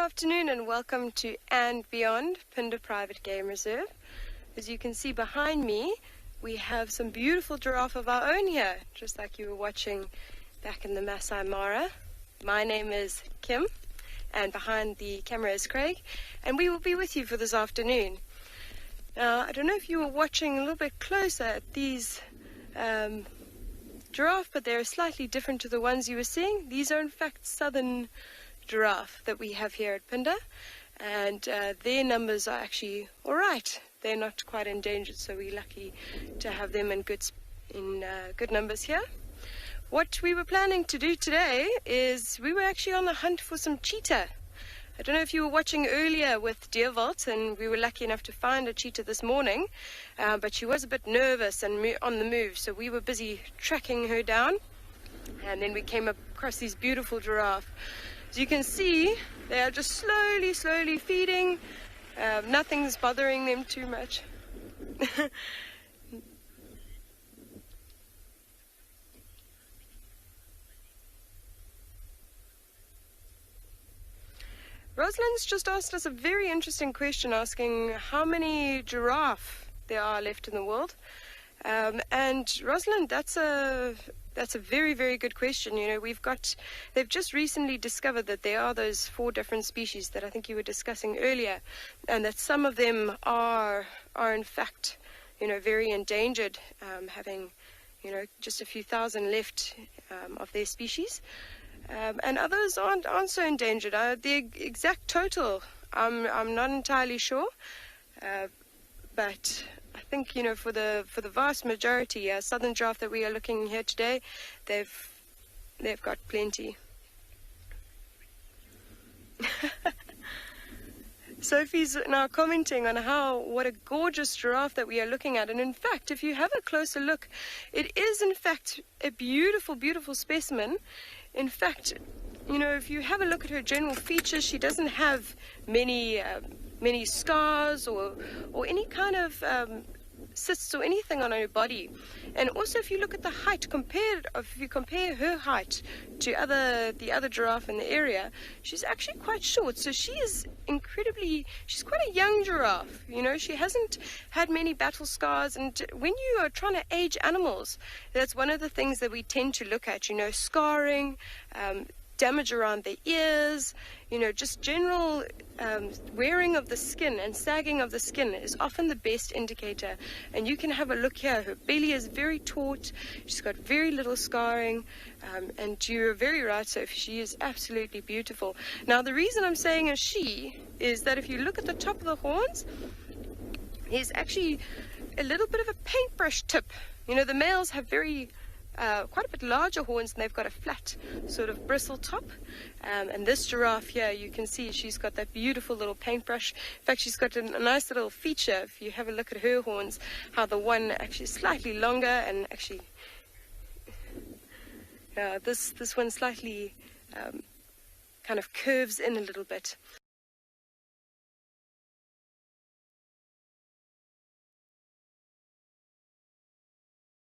afternoon and welcome to And Beyond, Phinda Private Game Reserve. As you can see behind me, we have some beautiful giraffe of our own here, just like you were watching back in the Masai Mara. My name is Kim, and behind the camera is Craig, and we will be with you for this afternoon. Now, I don't know if you were watching a little bit closer at these giraffe, but they're slightly different to the ones you were seeing. These are in fact southern giraffe that we have here at Phinda, and their numbers are actually all right. They're not quite endangered, so we're lucky to have them in good numbers here. What we were planning to do today is we were actually on the hunt for some cheetah. I don't know if you were watching earlier with Deer Vault, and we were lucky enough to find a cheetah this morning, but she was a bit nervous and on the move, so we were busy tracking her down, and then we came across these beautiful giraffe. As you can see, they are just slowly feeding. Nothing's bothering them too much. Rosalind's just asked us a very interesting question, asking how many giraffe there are left in the world. And Rosalind, that's a very, very good question. You know, they've just recently discovered that there are those 4 different species that I think you were discussing earlier, and that some of them are in fact, you know, very endangered, having, you know, just a few thousand left of their species. And others aren't so endangered. The exact total, I'm not entirely sure, but I think, you know, for the vast majority, southern giraffe that we are looking here today, they've got plenty. Sophie's now commenting on what a gorgeous giraffe that we are looking at, and in fact, if you have a closer look, it is in fact a beautiful specimen. In fact, you know, if you have a look at her general features, she doesn't have many scars or any kind of cysts or anything on her body. And also, if you look at the height, if you compare her height to the other giraffe in the area, she's actually quite short. So she's quite a young giraffe. You know, she hasn't had many battle scars. And when you are trying to age animals, that's one of the things that we tend to look at. You know, scarring, damage around the ears, you know, just general wearing of the skin and sagging of the skin is often the best indicator. And you can have a look here. Her belly is very taut. She's got very little scarring, and you're very right, Sophie. She is absolutely beautiful. Now, the reason I'm saying a she is that if you look at the top of the horns, there's actually a little bit of a paintbrush tip. You know, the males have quite a bit larger horns, and they've got a flat sort of bristle top. And this giraffe here, you can see she's got that beautiful little paintbrush. In fact, she's got a nice little feature. If you have a look at her horns, how the one actually is slightly longer, and actually this one slightly kind of curves in a little bit.